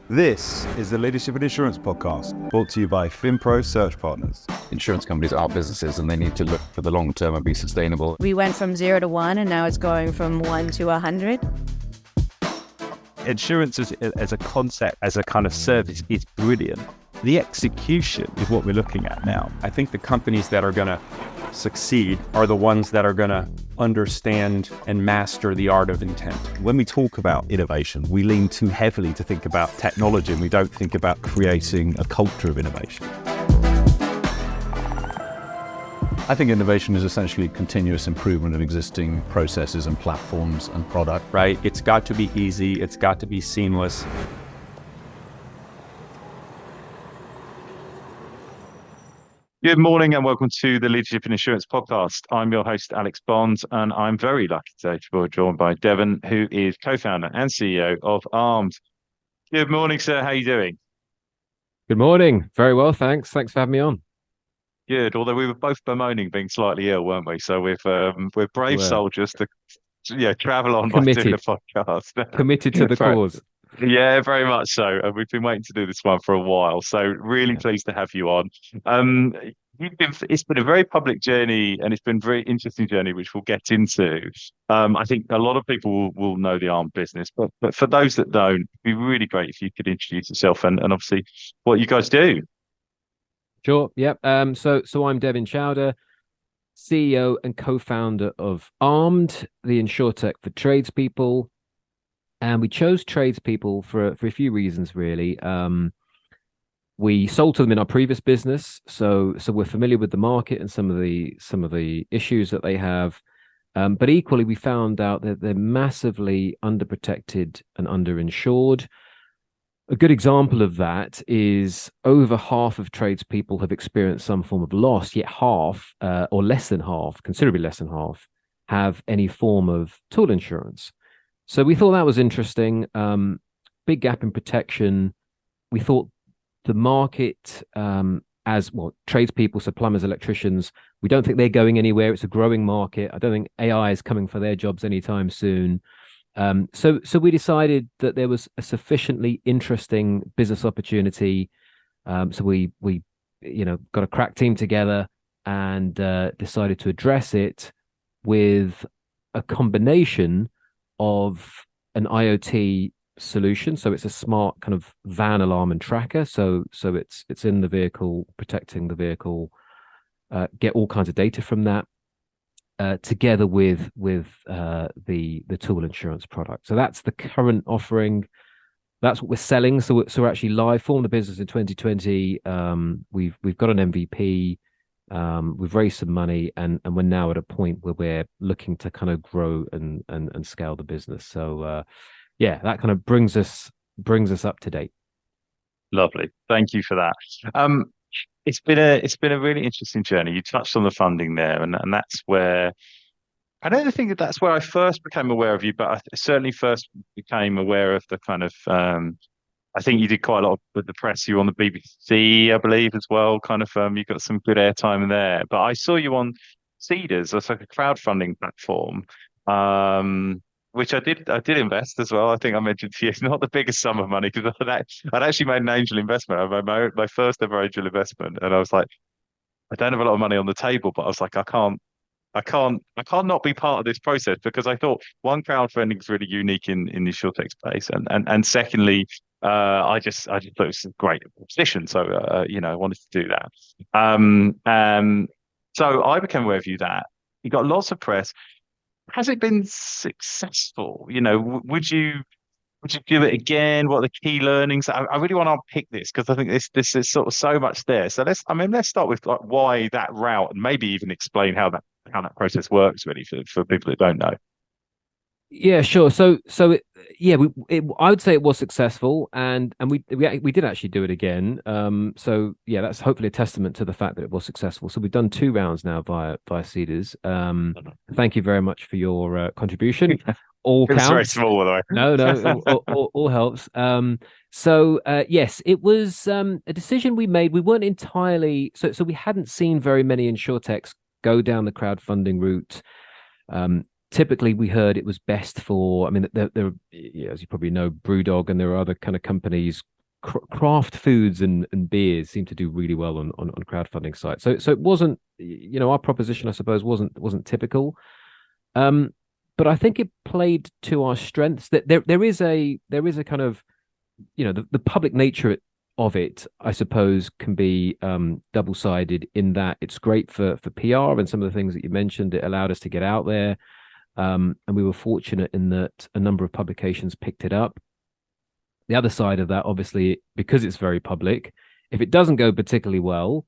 This is the Leadership in Insurance podcast, brought to you by FinPro Search Partners. Insurance companies are businesses and they need to look for the long term and be sustainable. We went from 0 to 1 and now it's going from 1 to 100. Insurance as a concept, as a kind of service, is brilliant. The execution is what we're looking at now. I think the companies that are going to succeed are the ones that are going to understand and master the art of intent. When we talk about innovation, we lean too heavily to think about technology and we don't think about creating a culture of innovation. I think innovation is essentially continuous improvement of existing processes and platforms and product. Right? It's got to be easy. It's got to be seamless. Good morning and welcome to the Leadership in Insurance podcast. I'm your host, Alex Bonds, and I'm very lucky today to be joined by Devin, who is co-founder and CEO of ARMD. Good morning, sir. How are you doing? Good morning. Very well, thanks. Thanks for having me on. Good. Although we were both bemoaning being slightly ill, weren't we? So we're brave soldiers to travel on by doing the podcast. Committed to the cause. Yeah, very much so. And we've been waiting to do this one for a while. So really pleased to have you on. It's been a very public journey and it's been a very interesting journey, which we'll get into. I think a lot of people will know the ARM business, but for those that don't, it'd be really great if you could introduce yourself and obviously what you guys do. Sure. Yep. So I'm Devin Chawda, CEO and co-founder of ARMD, the insurtech for tradespeople. And we chose tradespeople for a few reasons, really. We sold to them in our previous business, so we're familiar with the market and some of the issues that they have. But equally, we found out that they're massively underprotected and underinsured. A good example of that is over half of tradespeople have experienced some form of loss, yet half, or less than half, considerably less than half, have any form of tool insurance. So we thought that was interesting. Big gap in protection. We thought the market, as well, tradespeople, so plumbers, electricians, we don't think they're going anywhere. It's a growing market. I don't think AI is coming for their jobs anytime soon. So we decided that there was a sufficiently interesting business opportunity. So we got a crack team together and decided to address it with a combination of an IoT solution. So it's a smart kind of van alarm and tracker. So it's in the vehicle, protecting the vehicle, get all kinds of data from that, together with the tool insurance product. So that's the current offering. That's what we're selling. So we're actually live, formed the business in 2020. We've got an MVP. We've raised some money and we're now at a point where we're looking to kind of grow and scale the business. So that kind of brings us up to date. Lovely. Thank you for that. It's been a really interesting journey. You touched on the funding there, and that's where I don't think that's where I first became aware of you, but I certainly first became aware of the kind of I think you did quite a lot with the press. You were on the BBC, I believe, as well. Kind of, you got some good airtime there. But I saw you on Seeders, that's like a crowdfunding platform, which I did invest as well. I think I mentioned to you, it's not the biggest sum of money because I'd actually made an angel investment. I made my first ever angel investment, and I was like, I don't have a lot of money on the table, but I was like, I can't not be part of this process because I thought one, crowdfunding is really unique in the insurtech space, and secondly, I just thought it was a great position, so I wanted to do that. So I became aware of you that you got lots of press. Has it been successful? Would you do it again? What are the key learnings? I really want to unpick this because I think this is sort of so much there. So let's start with like why that route, and maybe even explain how that process works really for people that don't know. Yeah, sure. So I would say it was successful, and we did actually do it again. So yeah, that's hopefully a testament to the fact that it was successful. So we've done 2 rounds now via Seeders. Thank you very much for your contribution. All counts. It's very small, by the way. No, all helps. So yes, it was a decision we made. We weren't entirely so we hadn't seen very many insurtechs go down the crowdfunding route. Typically, we heard it was best for, there, as you probably know, Brewdog, and there are other kind of companies, craft foods and beers seem to do really well on crowdfunding sites. So it wasn't, our proposition, I suppose, wasn't typical. But I think it played to our strengths. That there is a kind of, the public nature of it, I suppose, can be double-sided in that it's great for PR and some of the things that you mentioned. It allowed us to get out there, and we were fortunate in that a number of publications picked it up. The other side of that, obviously, because it's very public, if it doesn't go particularly well,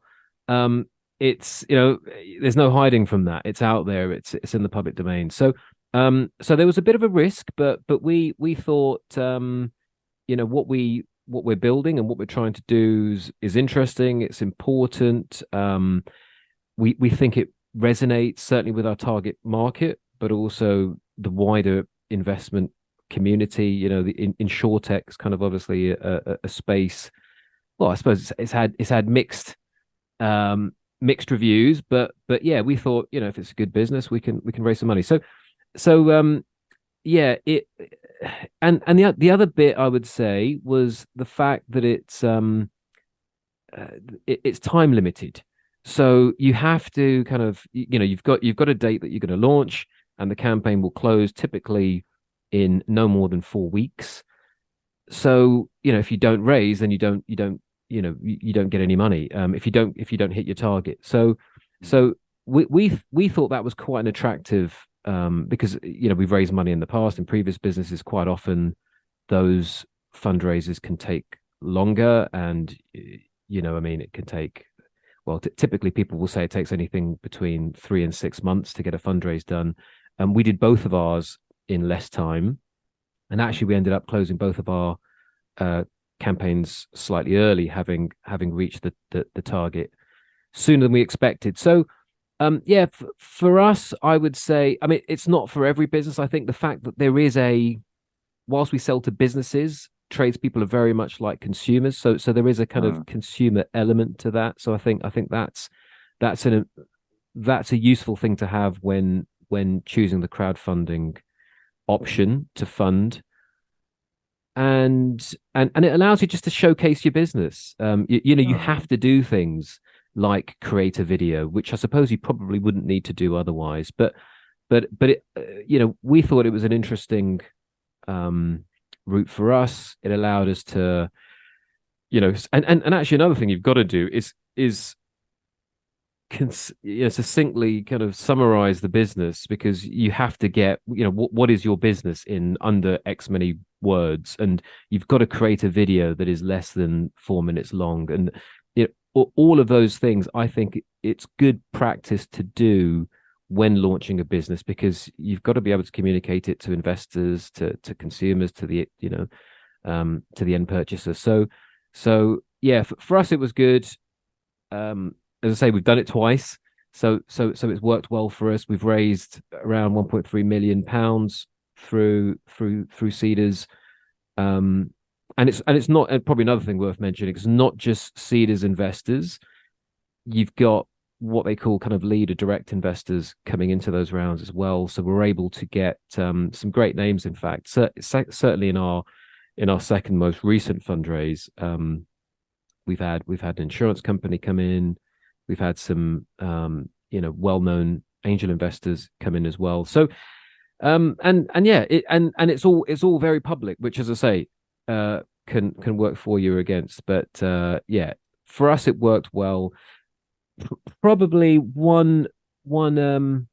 it's, there's no hiding from that. It's out there. It's in the public domain. So there was a bit of a risk, but we thought, what we're building and what we're trying to do is interesting. It's important. We think it resonates certainly with our target market, but also the wider investment community. The insurtech is kind of obviously a space. Well, I suppose it's had mixed reviews, but yeah, we thought, if it's a good business, we can raise some money. So yeah, and the other bit I would say was the fact that it's time limited. So you have to kind of, you've got a date that you're going to launch, and the campaign will close typically in no more than 4 weeks. So, if you don't raise, then you don't get any money. If you don't hit your target. So we thought that was quite an attractive, because, we've raised money in the past in previous businesses. Quite often those fundraisers can take longer, and, it can take, well, typically people will say it takes anything between 3 and 6 months to get a fundraise done. And we did both of ours in less time, and actually we ended up closing both of our campaigns slightly early, having reached the target sooner than we expected. So for us, I would say, it's not for every business. I think the fact that there is whilst we sell to businesses, tradespeople are very much like consumers, so there is a kind of consumer element to that. So I think that's a useful thing to have when choosing the crowdfunding option to fund, and it allows you just to showcase your business. You have to do things like create a video, which I suppose you probably wouldn't need to do otherwise. But it, we thought it was an interesting route for us. It allowed us to, and actually another thing you've got to do is succinctly kind of summarize the business, because you have to get, what is your business in under X many words, and you've got to create a video that is less than 4 minutes long. And all of those things, I think it's good practice to do when launching a business, because you've got to be able to communicate it to investors, to consumers, to the to the end purchaser. So yeah, for us it was good. As I say, we've done it twice, so it's worked well for us. We've raised around 1.3 million pounds through Seeders, and it's not, and probably another thing worth mentioning, it's not just Seeders investors. You've got what they call kind of lead or direct investors coming into those rounds as well. So we're able to get some great names. In fact, certainly in our second most recent fundraise, we've had an insurance company come in. We've had some well-known angel investors come in as well. So and yeah, it's all very public, which, as I say, can work for you or against. But yeah, for us it worked well. Probably one thing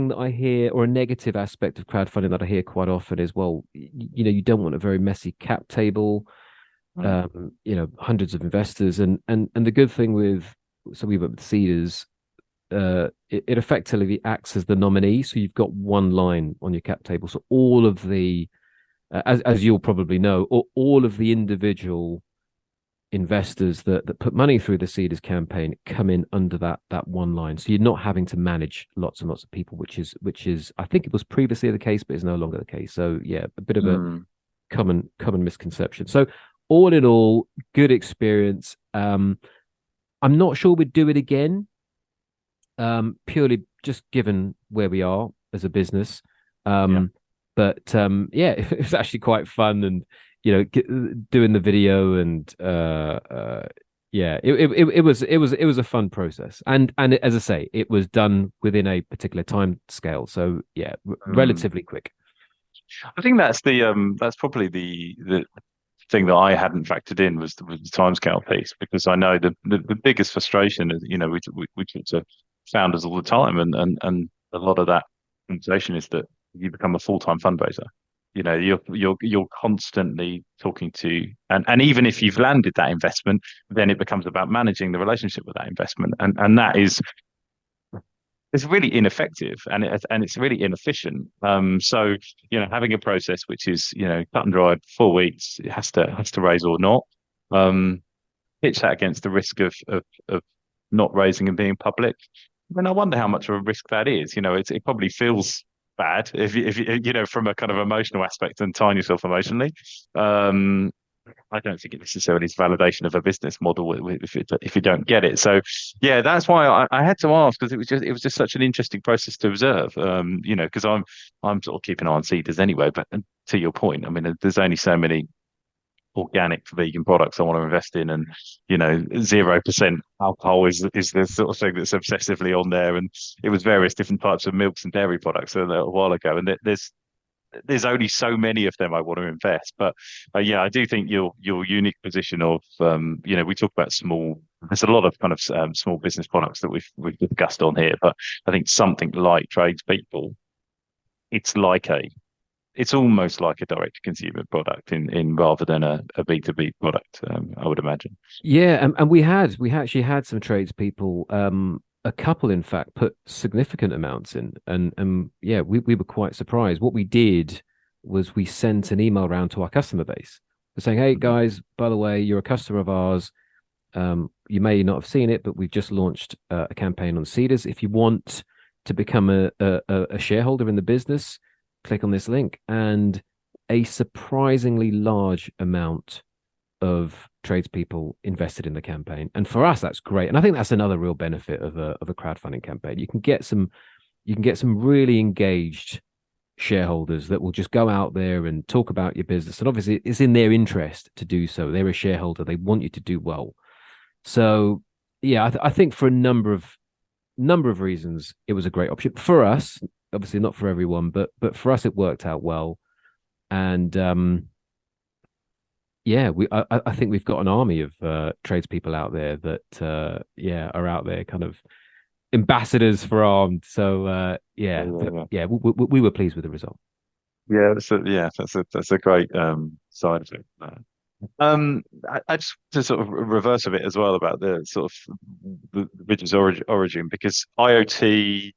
that I hear, or a negative aspect of crowdfunding that I hear quite often, is, well, you don't want a very messy cap table. Hundreds of investors, and the good thing we went with Seeders, it effectively acts as the nominee, so you've got one line on your cap table. So all of the as you'll probably know, all of the individual investors that put money through the Seeders campaign come in under that one line, so you're not having to manage lots and lots of people, which is I think it was previously the case, but is no longer the case. So yeah, a bit of a common misconception. So all in all, good experience. I'm not sure we'd do it again, purely just given where we are as a business. But yeah, it was actually quite fun, and doing the video and yeah, it was a fun process, and as I say, it was done within a particular time scale. So yeah, relatively quick. I think that's probably the thing that I hadn't factored in was the timescale piece, because I know the biggest frustration is, we talk to founders all the time, and a lot of that conversation is that you become a full-time fundraiser. You're constantly talking to, and even if you've landed that investment, then it becomes about managing the relationship with that investment, and that is, it's really ineffective, and it's really inefficient. So having a process which is cut and dried, 4 weeks, it has to raise or not. Pitch that against the risk of not raising and being public. Then I wonder how much of a risk that is. It probably feels bad if you from a kind of emotional aspect and tying yourself emotionally. I don't think it necessarily is validation of a business model if you don't get it. So yeah, that's why I had to ask, because it was just such an interesting process to observe. Because I'm sort of keeping an eye on Cedars anyway. But to your point, I mean, there's only so many organic vegan products I want to invest in, and 0% alcohol is the sort of thing that's obsessively on there. And it was various different types of milks and dairy products a little while ago, and there's only so many of them I want to invest. But yeah, I do think your unique position of we talk about small. There's a lot of kind of small business products that we've discussed on here, but I think something like tradespeople, it's almost like a direct to consumer product in rather than a B2B product. I would imagine. Yeah, and we actually had some tradespeople, a couple in fact, put significant amounts in, and yeah, we were quite surprised. What we did was we sent an email around to our customer base saying, "Hey guys, by the way, you're a customer of ours. You may not have seen it, but we've just launched a campaign on Cedars. If you want to become a shareholder in the business, click on this link." And a surprisingly large amount of tradespeople invested in the campaign, and for us that's great. And I think that's another real benefit of a crowdfunding campaign. You can get some really engaged shareholders that will just go out there and talk about your business, and obviously it's in their interest to do so. They're a shareholder, they want you to do well. So yeah, I think for a number of reasons it was a great option for us. Obviously not for everyone, but for us it worked out well. And yeah, I think we've got an army of tradespeople out there that are out there kind of ambassadors for ARMD. So we were pleased with the result. Yeah, that's a great side of it. I just to sort of reverse a bit as well about the sort of the business origin, because IoT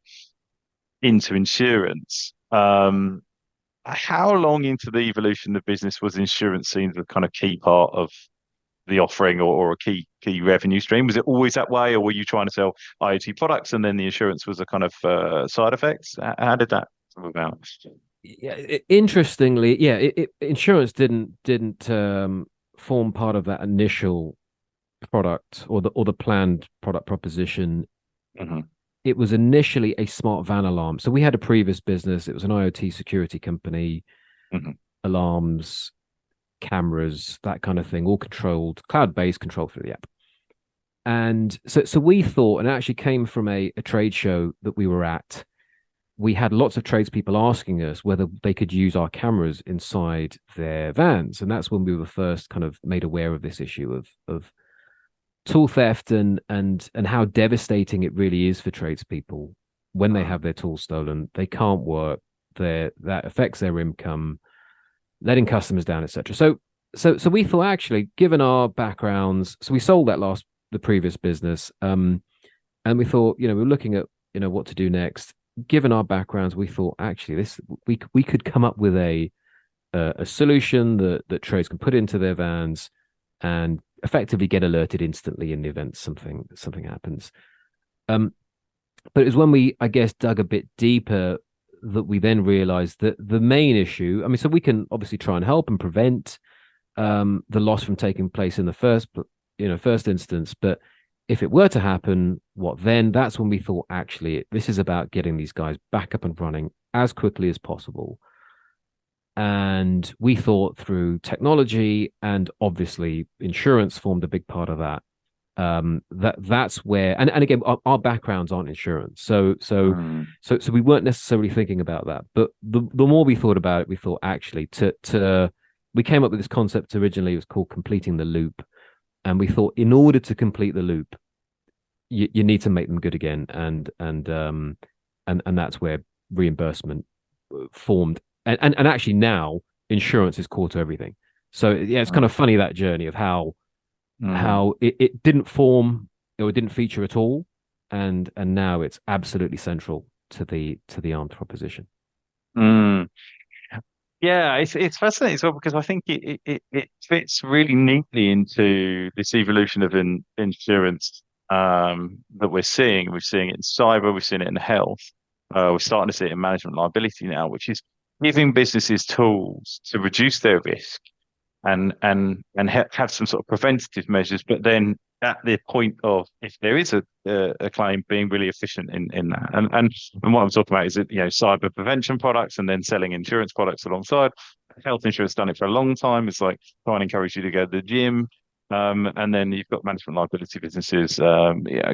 into insurance. How long into the evolution of business was insurance seen as a kind of key part of the offering, or a key revenue stream? Was it always that way, or were you trying to sell IoT products and then the insurance was a kind of side effect? How did that come about? Yeah, interestingly, yeah, insurance didn't form part of that initial product or the planned product proposition. Mm-hmm. It was initially a smart van alarm. So we had a previous business. It was an IoT security company, mm-hmm. alarms, cameras, that kind of thing, all controlled, cloud-based, controlled through the app. And so we thought, and it actually came from a trade show that we were at. We had lots of tradespeople asking us whether they could use our cameras inside their vans. And that's when we were first kind of made aware of this issue of tool theft and how devastating it really is for tradespeople when they have their tools stolen. They can't work. That affects their income, letting customers down, etc. So we thought, actually, given our backgrounds, so we sold the previous business, and we thought, we were looking at what to do next. Given our backgrounds, we thought, actually, we could come up with a solution that trades can put into their vans and effectively get alerted instantly in the event something happens. But it was when we, I guess, dug a bit deeper that we then realized that the main issue, I mean, so we can obviously try and help and prevent the loss from taking place in the first instance, but if it were to happen, what then? That's when we thought, actually, this is about getting these guys back up and running as quickly as possible. And we thought through technology, and obviously insurance formed a big part of that. That's where, and again, our backgrounds aren't insurance, so we weren't necessarily thinking about that. But the more we thought about it, we thought actually we came up with this concept originally. It was called completing the loop, and we thought in order to complete the loop, you need to make them good again, and that's where reimbursement formed. And actually now insurance is core to everything. So yeah, it's kind of funny, that journey of how it didn't form, or it didn't feature at all, and now it's absolutely central to the ARMD proposition. Yeah, it's fascinating as well, because I think it fits really neatly into this evolution of insurance that we're seeing. We're seeing it in cyber, we're seeing it in health. We're starting to see it in management liability now, which is giving businesses tools to reduce their risk and have some sort of preventative measures, but then at the point of, if there is a claim, being really efficient in that. And what I'm talking about is that, cyber prevention products, and then selling insurance products alongside. Health insurance done it for a long time. It's like trying to encourage you to go to the gym. And then you've got management liability businesses.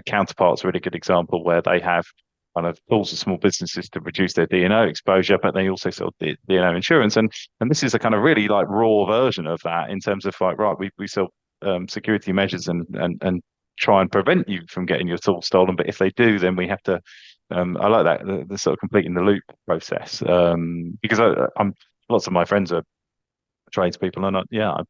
Counterparts are a really good example, where they have kind of tools for small businesses to reduce their D&O exposure, but they also sell D&O insurance. And this is a kind of really like raw version of that, in terms of like, right, we sell security measures and try and prevent you from getting your tools stolen. But if they do, then we have to, I like that, the sort of completing the loop process. Because lots of my friends are tradespeople, and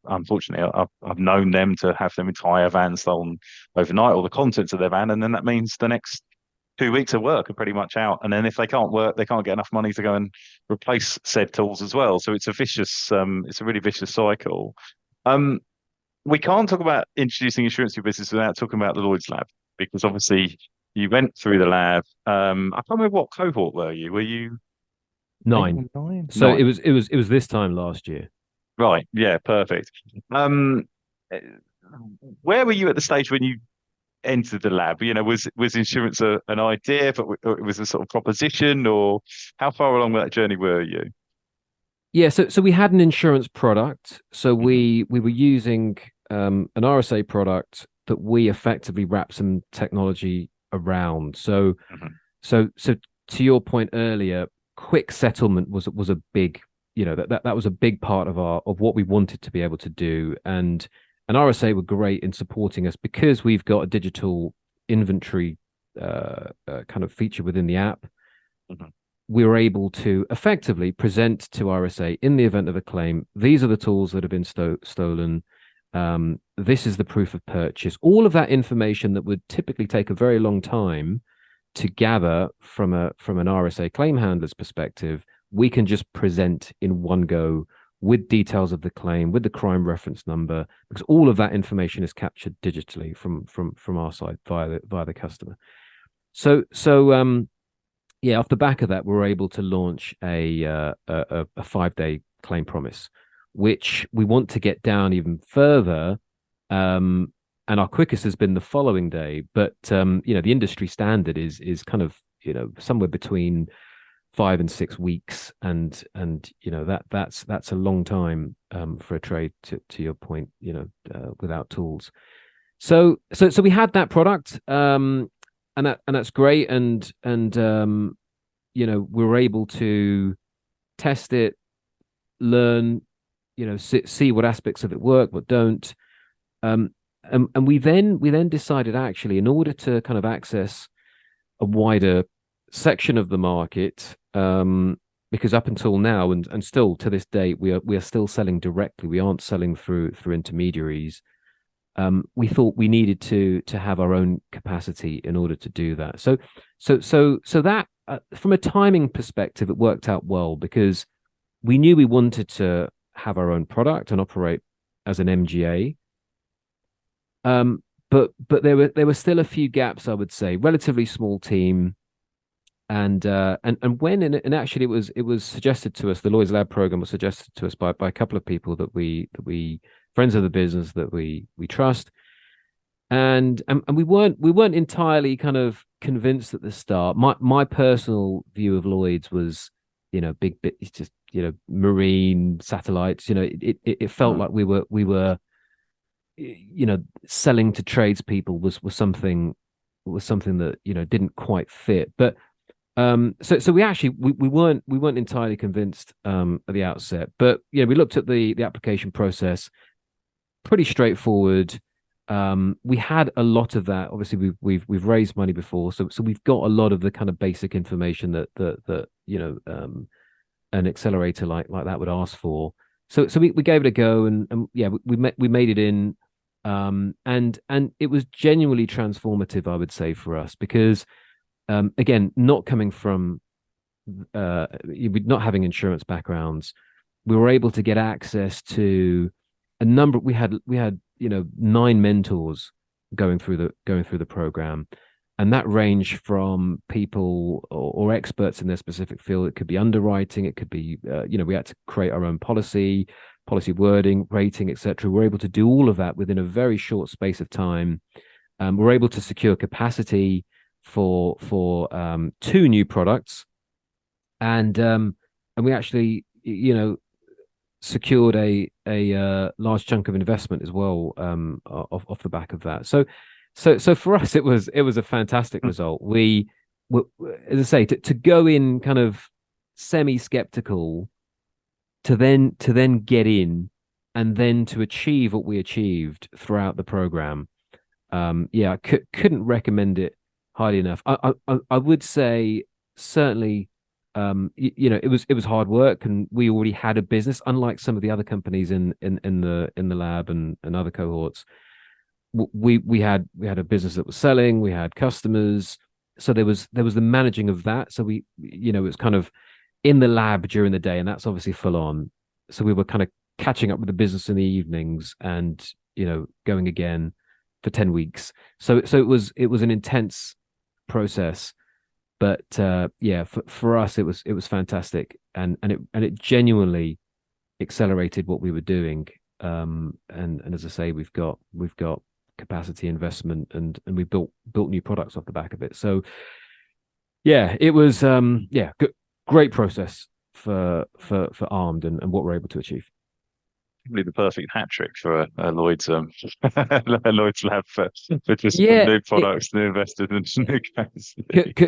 unfortunately, I've known them to have their entire van stolen overnight, or the contents of their van, and then that means the next 2 weeks of work are pretty much out. And then if they can't work, they can't get enough money to go and replace said tools as well. So it's a really vicious cycle. We can't talk about introducing insurance to your business without talking about the Lloyd's Lab, because obviously you went through the lab. I can't remember, what cohort were you? Were you 9? Nine? So Nine. it was this time last year. Right. Yeah. Perfect. Where were you at the stage when you entered the lab? Was insurance an idea, but it was a sort of proposition, or how far along that journey were you? Yeah, so we had an insurance product. So we were using an RSA product that we effectively wrapped some technology around. So to your point earlier, quick settlement was a big, that was a big part of what we wanted to be able to do. And RSA were great in supporting us, because we've got a digital inventory kind of feature within the app. We were able to effectively present to RSA, in the event of a claim, these are the tools that have been stolen. This is the proof of purchase. All of that information that would typically take a very long time to gather from an RSA claim handler's perspective, we can just present in one go, with details of the claim, with the crime reference number, because all of that information is captured digitally from our side via the customer. So off the back of that, we were able to launch a 5-day claim promise, which we want to get down even further. And our quickest has been the following day. But the industry standard is kind of somewhere between 5 and 6 weeks, and that's a long time for a trade, to your point, without tools. So we had that product, and that's great, and we were able to test it, learn, see what aspects of it work, what don't, and we then decided, actually, in order to kind of access a wider section of the market, because up until now, and still to this day, we are still selling directly. We aren't selling through intermediaries. We thought we needed to have our own capacity in order to do that. So that from a timing perspective, it worked out well, because we knew we wanted to have our own product and operate as an MGA. But there were still a few gaps, I would say. Relatively small team. And actually it was suggested to us, the Lloyd's Lab program was suggested to us by a couple of people that we friends of the business that we trust, and we weren't entirely kind of convinced at the start. My personal view of Lloyd's was, big bit. It's just marine satellites. It felt like we were selling to tradespeople was something that didn't quite fit. But so we weren't entirely convinced at the outset. But we looked at the application process, pretty straightforward. We had a lot of that. Obviously, we've raised money before, so we've got a lot of the kind of basic information that an accelerator like that would ask for. So we gave it a go, and we made it in, and it was genuinely transformative, I would say, for us, because again, not coming from not having insurance backgrounds, we were able to get access to a number. We had 9 mentors going through the program, and that ranged from people or experts in their specific field. It could be underwriting, it could be we had to create our own policy wording, rating, etc. We're able to do all of that within a very short space of time. We're able to secure capacity for 2 new products, and we actually secured a large chunk of investment as well off the back of that. So for us, it was a fantastic result. We as I say, to go in kind of semi-skeptical, to then get in, and then to achieve what we achieved throughout the program. I couldn't recommend it highly enough. I would say certainly, it was hard work, and we already had a business, unlike some of the other companies in the lab and other cohorts. We had a business that was selling, we had customers, so there was the managing of that. So it was kind of in the lab during the day, and that's obviously full on. So we were kind of catching up with the business in the evenings, and going again for 10 weeks. So it was an intense process, but for us it was fantastic, and it genuinely accelerated what we were doing. And as I say, we've got capacity investment, and we built new products off the back of it. So it was great process for ARMD and what we're able to achieve. Probably the perfect hat trick for a Lloyd's Lloyd's lab for just new products, new investors, and new guys.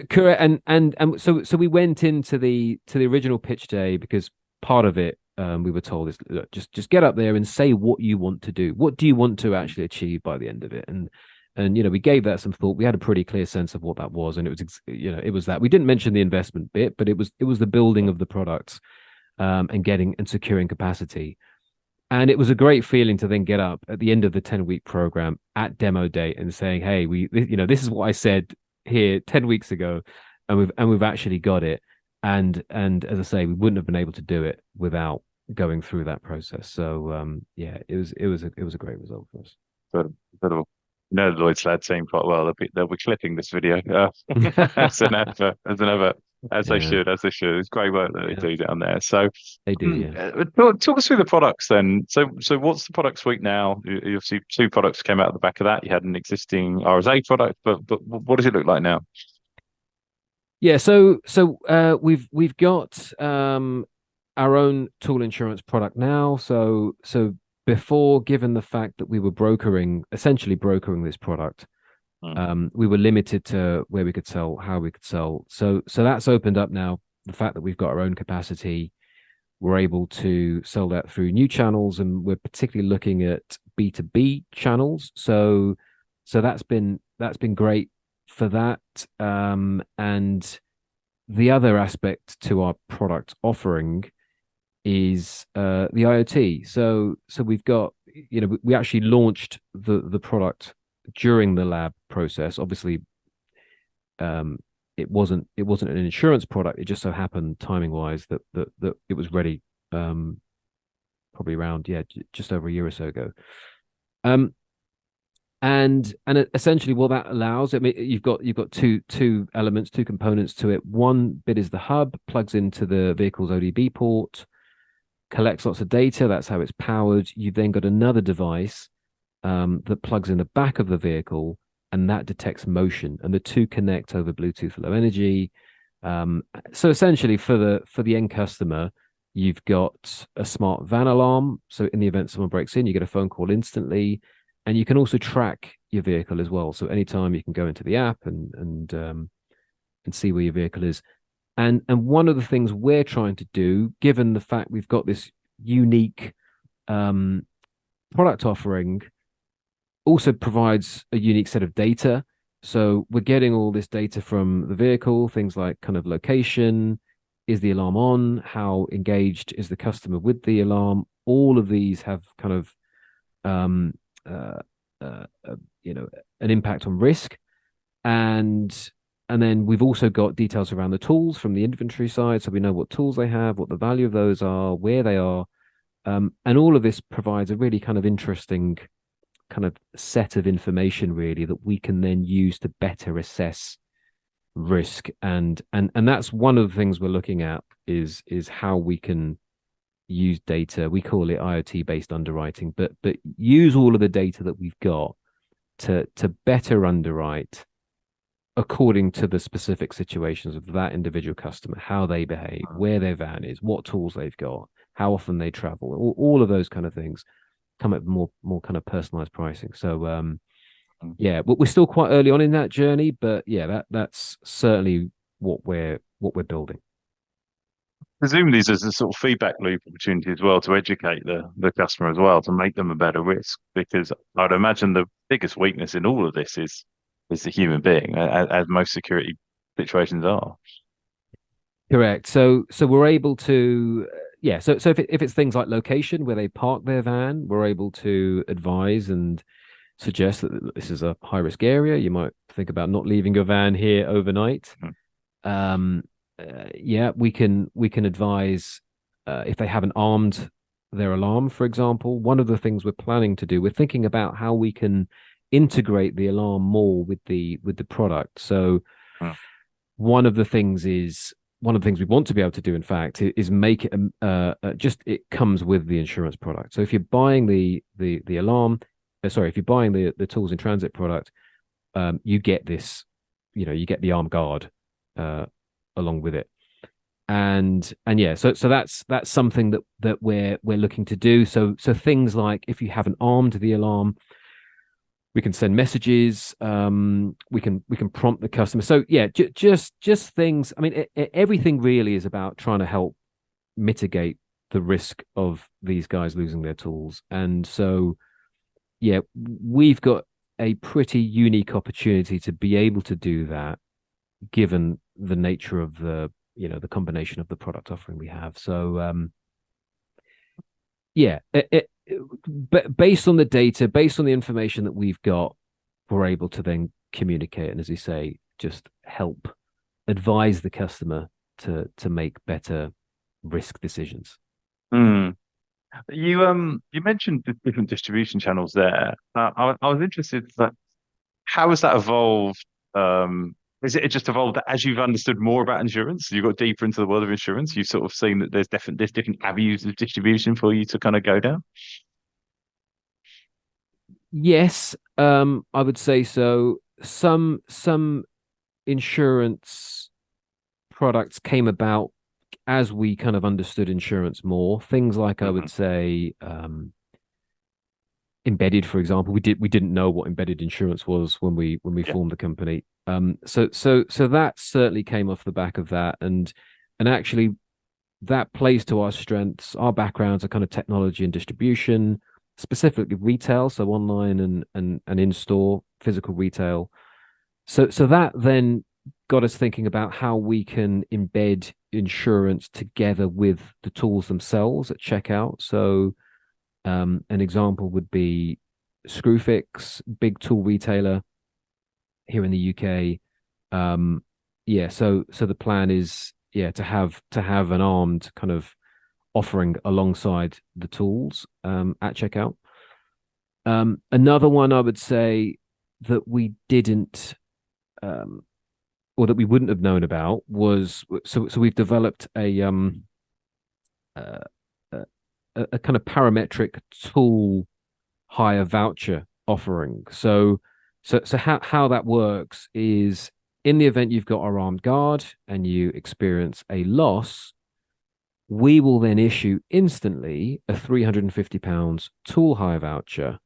Correct. And so we went into the original pitch day, because part of it, we were told, is, look, just get up there and say what you want to do. What do you want to actually achieve by the end of it? And we gave that some thought. We had a pretty clear sense of what that was, and it was it was that. We didn't mention the investment bit, but it was the building of the products, and getting and securing capacity. And it was a great feeling to then get up at the end of the 10-week program at demo day and saying, hey, this is what I said here 10 weeks ago, and we've actually got it. And as I say, we wouldn't have been able to do it without going through that process. So it was a great result for us. The Lloyd's lad team quite well. They'll be clipping this video as an advert. As they should. It's great work that they do down there. So they do. Talk us through the products then. So what's the product suite now? You obviously 2 products came out of the back of that. You had an existing RSA product, but what does it look like now? Yeah, so we've got our own tool insurance product now. So before, given the fact that we were essentially brokering this product, we were limited to where we could sell, how we could sell. So that's opened up now. The fact that we've got our own capacity, we're able to sell that through new channels, and we're particularly looking at B2B channels. So that's been great for that. And the other aspect to our product offering is the IoT. So we've got, we actually launched the product during the lab process. Obviously, it wasn't an insurance product. It just so happened, timing wise, that it was ready probably around just over a year or so ago. And essentially what that allows, I mean, you've got two elements, 2 components to it. One bit is the hub, plugs into the vehicle's ODB port, collects lots of data. That's how it's powered. You've then got another device that plugs in the back of the vehicle, and that detects motion, and the 2 connect over Bluetooth Low Energy. So essentially, for the end customer, you've got a smart van alarm. So in the event someone breaks in, you get a phone call instantly, and you can also track your vehicle as well. So anytime you can go into the app and see where your vehicle is. And one of the things we're trying to do, given the fact we've got this unique product offering, also provides a unique set of data. So we're getting all this data from the vehicle, things like kind of location, is the alarm on, how engaged is the customer with the alarm. All of these have kind of um, uh, an impact on risk, and then we've also got details around the tools from the inventory side, so we know what tools they have, what the value of those are, where they are, and all of this provides a really kind of interesting kind of set of information really that we can then use to better assess risk. And that's one of the things we're looking at is how we can use data. We call it IoT based underwriting, but use all of the data that we've got to better underwrite according to the specific situations of that individual customer, how they behave, where their van is, what tools they've got, how often they travel, all of those kind of things come up with more kind of personalized pricing. So yeah, but we're still quite early on in that journey, but yeah, that's certainly what we're building. Presumably there's a sort of feedback loop opportunity as well to educate the customer as well, to make them a better risk, because I'd imagine the biggest weakness in all of this is the human being, as most security situations are. Correct. So we're able to yeah. So if it's things like location where they park their van, we're able to advise and suggest that this is a high risk area. You might think about not leaving your van here overnight. Yeah, we can advise if they haven't armed their alarm, for example. One of the things we're planning to do, we're thinking about how we can integrate the alarm more with the product. So one of the things we want to be able to do, in fact, is make it just it comes with the insurance product. So if you're buying the alarm, sorry, if you're buying the tools in transit product, you get this, you get the arm guard along with it, and yeah, so that's something that we're looking to do. So things like if you haven't armed the alarm, we can send messages. We can prompt the customer. So yeah, just things. I mean, everything really is about trying to help mitigate the risk of these guys losing their tools. And so, yeah, we've got a pretty unique opportunity to be able to do that, given the nature of the combination of the product offering we have. So, yeah, but based on the data, based on the information that we've got, we're able to then communicate and, as you say, just help advise the customer to make better risk decisions. You mentioned the different distribution channels there. I was interested that how has that evolved? Is it just evolved as you've understood more about insurance? You got deeper into the world of insurance. You've sort of seen that there's different avenues of distribution for you to kind of go down. Yes, I would say so. Some insurance products came about as we kind of understood insurance more. Things like I would say embedded, for example. We didn't know what embedded insurance was when we formed the company. So that certainly came off the back of that, and actually that plays to our strengths. Our backgrounds are kind of technology and distribution, specifically retail, so online and in-store physical retail. So that then got us thinking about how we can embed insurance together with the tools themselves at checkout. So an example would be Screwfix, big tool retailer here in the UK. Yeah, so the plan is to have an armed kind of offering alongside the tools at checkout. Another one I would say that we didn't or that we wouldn't have known about was so we've developed a kind of parametric tool hire voucher offering. So how that works is in the event you've got our armed guard and you experience a loss, we will then issue instantly a £350 tool hire voucher,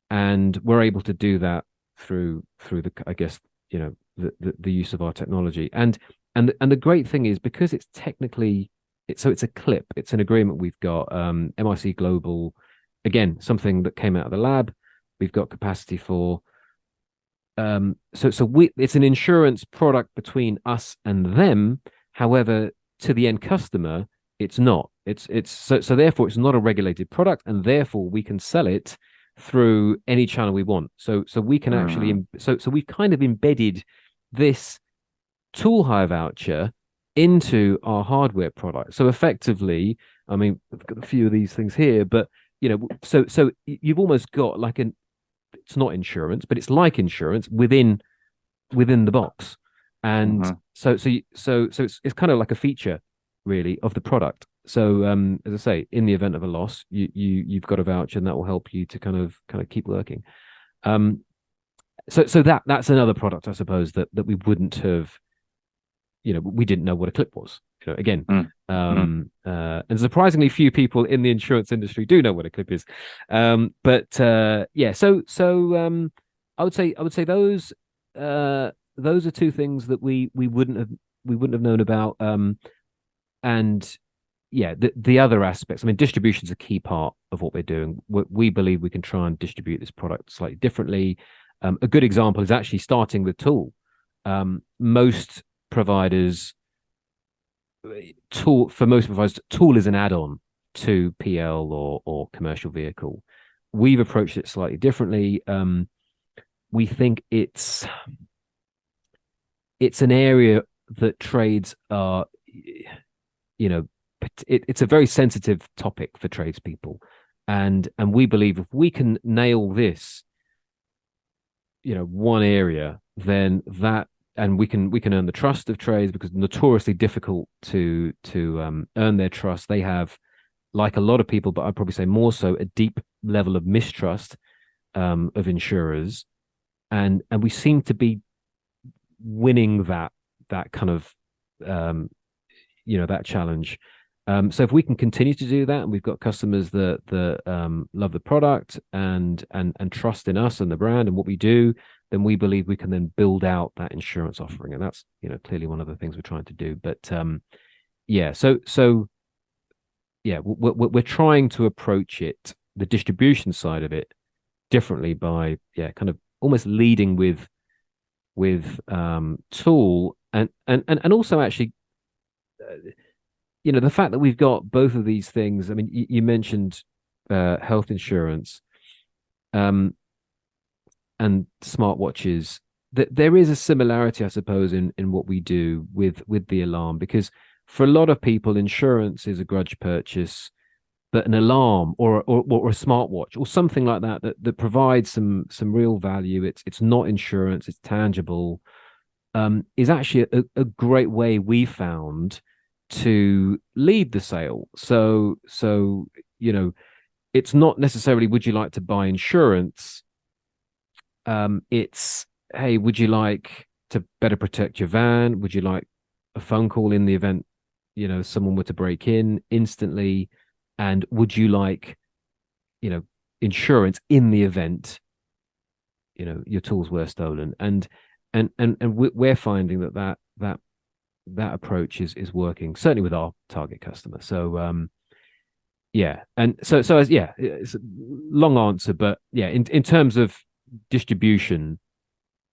and we're able to do that through the, I guess, the use of our technology. And the great thing is, because it's technically, it's a clip, it's an agreement we've got, MIC Global, again, something that came out of the lab, we've got capacity for. It's an insurance product between us and them. However, to the end customer, it's not. So therefore it's not a regulated product, and therefore we can sell it through any channel we want. So we can actually so we've kind of embedded this tool hire voucher into our hardware product. So effectively, I mean, I've got a few of these things here, but so you've almost got like it's not insurance, but it's like insurance within the box. And so it's kind of like a feature really of the product. So as I say, in the event of a loss, you've got a voucher, and that will help you to kind of keep working. So that's another product, I suppose, that we wouldn't have, we didn't know what a clip was. Again, and surprisingly few people in the insurance industry do know what a clip is. Yeah, so I would say those are two things that we wouldn't have known about. And yeah, the other aspects, I mean, distribution is a key part of what we're doing. We believe we can try and distribute this product slightly differently. A good example is actually starting with tool. Most providers, tool is an add-on to PL or commercial vehicle. We've approached it slightly differently. We think it's an area that trades are, it's a very sensitive topic for tradespeople, and we believe if we can nail this, one area, then that, and we can earn the trust of trades, because it's notoriously difficult to earn their trust. They have, like a lot of people, but I'd probably say more so, a deep level of mistrust of insurers, and we seem to be winning that kind of that challenge. So if we can continue to do that, and we've got customers that love the product and trust in us and the brand and what we do, then we believe we can then build out that insurance offering, and that's clearly one of the things we're trying to do. But we're trying to approach it, the distribution side of it, differently by kind of almost leading with tool and also actually. The fact that we've got both of these things. I mean, you mentioned health insurance and smartwatches. There is a similarity, I suppose, in what we do with the alarm, because for a lot of people, insurance is a grudge purchase, but an alarm or a smartwatch or something like that provides some real value. It's not insurance, it's tangible. Is actually a great way we found to lead the sale. So it's not necessarily, would you like to buy insurance? It's, hey, would you like to better protect your van? Would you like a phone call in the event someone were to break in instantly? And would you like insurance in the event your tools were stolen? And we're finding that approach is working, certainly with our target customer. So it's a long answer, but in terms of distribution,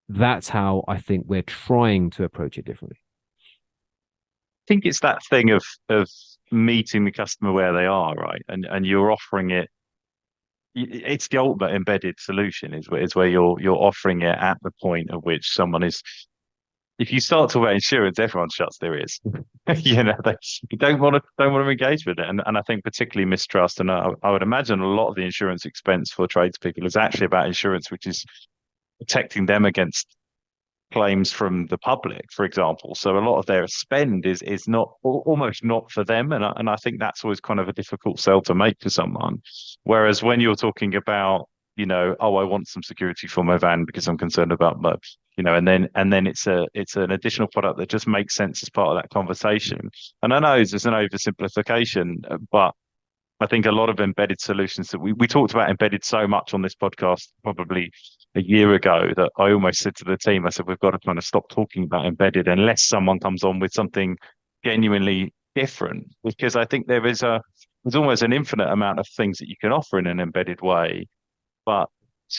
that's how I think we're trying to approach it differently. I think it's that thing of meeting the customer where they are, right? And you're offering it. It's the ultimate embedded solution. Is where you're offering it at the point at which someone is. If you start talking about insurance, everyone shuts their ears. They don't want to engage with it, and I think particularly mistrust. And I would imagine a lot of the insurance expense for tradespeople is actually about insurance, which is protecting them against claims from the public, for example. So a lot of their spend is not almost not for them, and I think that's always kind of a difficult sell to make for someone. Whereas when you're talking about, I want some security for my van because I'm concerned about my and then it's an additional product that just makes sense as part of that conversation. And I know it's an oversimplification, but I think a lot of embedded solutions that we talked about embedded so much on this podcast probably a year ago that I almost said to the team, I said, we've got to kind of stop talking about embedded unless someone comes on with something genuinely different, because I think there's almost an infinite amount of things that you can offer in an embedded way. But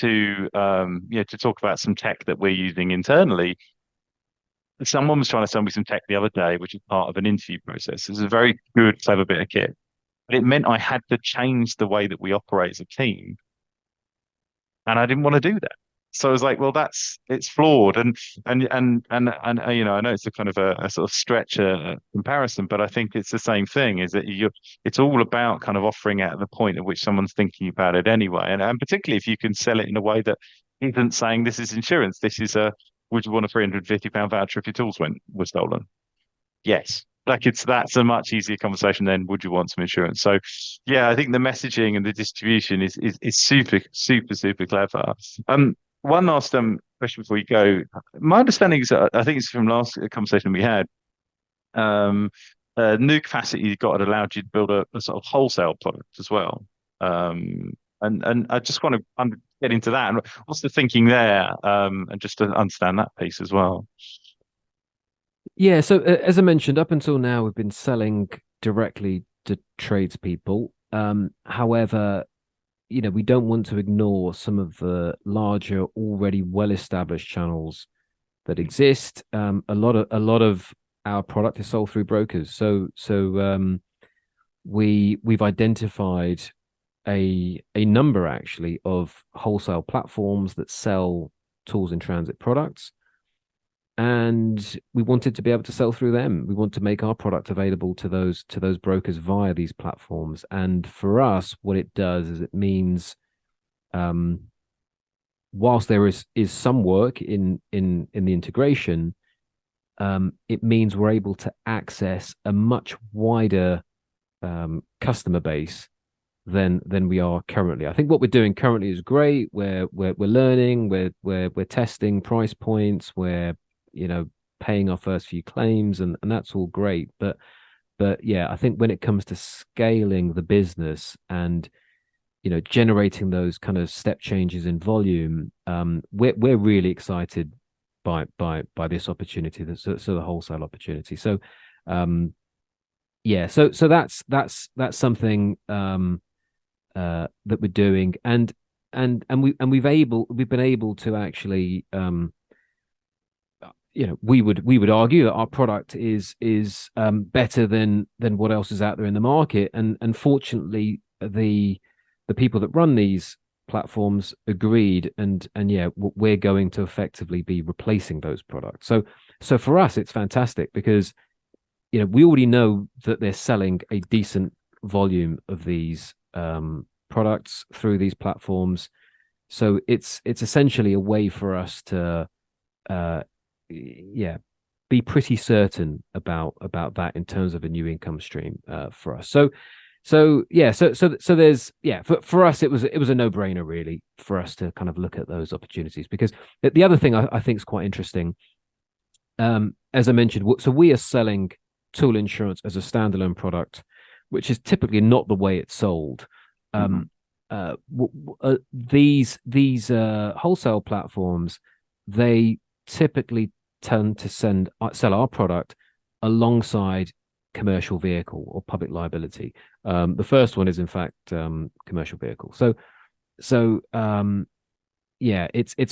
to talk about some tech that we're using internally, someone was trying to sell me some tech the other day, which is part of an interview process. It's a very good, clever bit of kit. But it meant I had to change the way that we operate as a team. And I didn't want to do that. So I was like, well, it's flawed. And I know it's a kind of a sort of stretch comparison, but I think it's the same thing, is that it's all about kind of offering at the point at which someone's thinking about it anyway. And particularly if you can sell it in a way that isn't saying this is insurance, this is would you want a £350 voucher if your tools were stolen? Yes. Like that's a much easier conversation than would you want some insurance? So yeah, I think the messaging and the distribution is super, super, super clever. One last question before you go. My understanding is I think it's from last conversation we had. New capacity you got it allowed you to build a sort of wholesale product as well. And I just want to get into that. And what's the thinking there? And just to understand that piece as well. Yeah, so as I mentioned, up until now, we've been selling directly to tradespeople. However, we don't want to ignore some of the larger, already well-established channels that exist. A lot of our product is sold through brokers. So we've identified a number actually of wholesale platforms that sell tools in transit products. And we wanted to be able to sell through them. We want to make our product available to those brokers via these platforms. And for us, what it does is it means, whilst there is some work in the integration, it means we're able to access a much wider customer base than we are currently. I think what we're doing currently is great. We're learning. We're testing price points. We're paying our first few claims, and that's all great. But yeah, I think when it comes to scaling the business and generating those kind of step changes in volume, we're really excited by this opportunity, so the wholesale opportunity. So yeah, so that's something that we're doing, and we've been able to actually we would argue that our product is better than what else is out there in the market, and fortunately the people that run these platforms agreed, and yeah, we're going to effectively be replacing those products. So for us it's fantastic, because we already know that they're selling a decent volume of these products through these platforms. So it's essentially a way for us to be pretty certain about that in terms of a new income stream for us. So there's for us it was a no-brainer really for us to kind of look at those opportunities, because the other thing I think is quite interesting, as I mentioned, so we are selling tool insurance as a standalone product, which is typically not the way it's sold. These wholesale platforms, they typically tend to sell our product alongside commercial vehicle or public liability. The first one is in fact commercial vehicle. So it's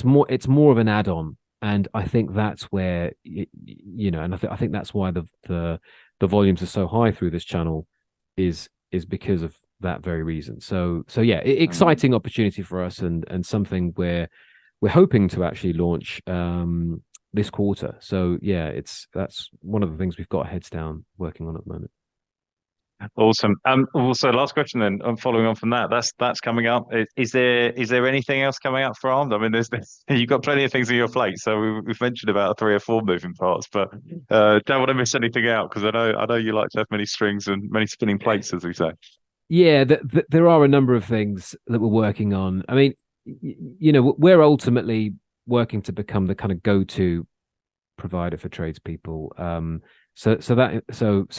more of an add-on, and I think that's where and I think that's why the volumes are so high through this channel is because of that very reason. So yeah, exciting opportunity for us, and something we're hoping to actually launch this quarter. So yeah, that's one of the things we've got heads down working on at the moment. Awesome. Also, last question then. Following on from that, that's coming up. Is there anything else coming up for ARMD? I mean, you've got plenty of things on your plate. So we've mentioned about 3 or 4 moving parts, but don't want to miss anything out, because I know you like to have many strings and many spinning plates, as we say. Yeah, there are a number of things that we're working on. I mean, we're ultimately working to become the kind of go-to provider for tradespeople. So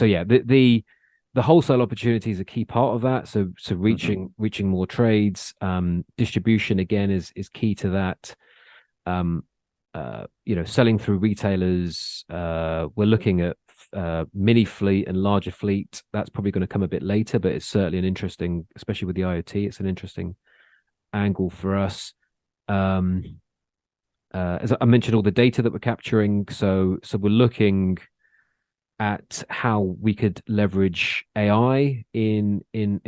yeah, the wholesale opportunity is a key part of that. So reaching more trades, distribution again is key to that. Selling through retailers. We're looking at mini fleet and larger fleet. That's probably going to come a bit later, but it's certainly an interesting, especially with the IoT, it's an interesting angle for us. As I mentioned, all the data that we're capturing. So we're looking at how we could leverage AI in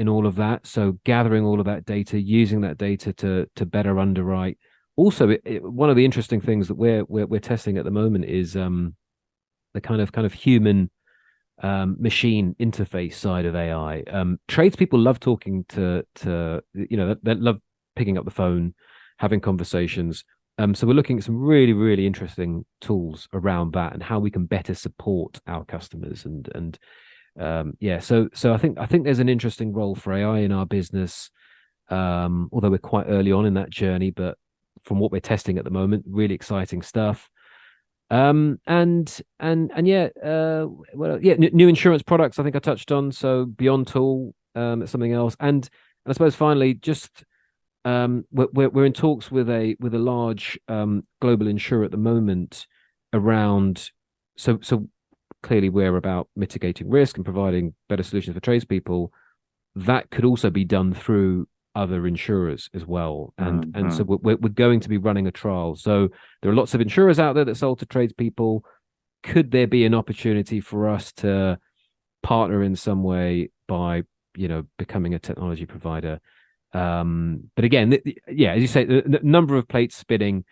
all of that. So gathering all of that data, using that data to better underwrite. Also, one of the interesting things that we're testing at the moment is the kind of human machine interface side of AI. Tradespeople love talking to they love picking up the phone, having conversations. So we're looking at some really, really interesting tools around that and how we can better support our customers. So I think there's an interesting role for AI in our business, although we're quite early on in that journey. But from what we're testing at the moment, really exciting stuff. New insurance products. I think I touched on. So Beyond Tool, it's something else. And I suppose finally, just we're in talks with a large global insurer at the moment around. So clearly we're about mitigating risk and providing better solutions for tradespeople. That could also be done through other insurers as well, and so we're going to be running a trial. So there are lots of insurers out there that sell to tradespeople. Could there be an opportunity for us to partner in some way by becoming a technology provider? But again, as you say, the number of plates spinning,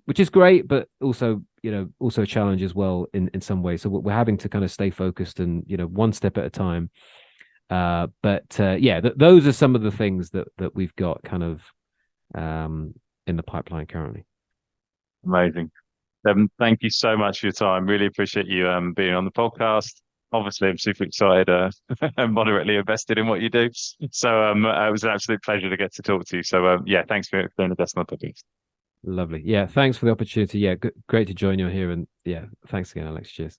which is great, but also a challenge as well in some ways. So we're having to kind of stay focused and one step at a time. Those are some of the things that we've got kind of in the pipeline currently. Amazing. Thank you so much for your time. Really appreciate you being on the podcast. Obviously, I'm super excited and moderately invested in what you do. So it was an absolute pleasure to get to talk to you. So thanks for doing the Decimal Podcast. Lovely. Yeah, thanks for the opportunity. Yeah, great to join you here. And yeah, thanks again, Alex. Cheers.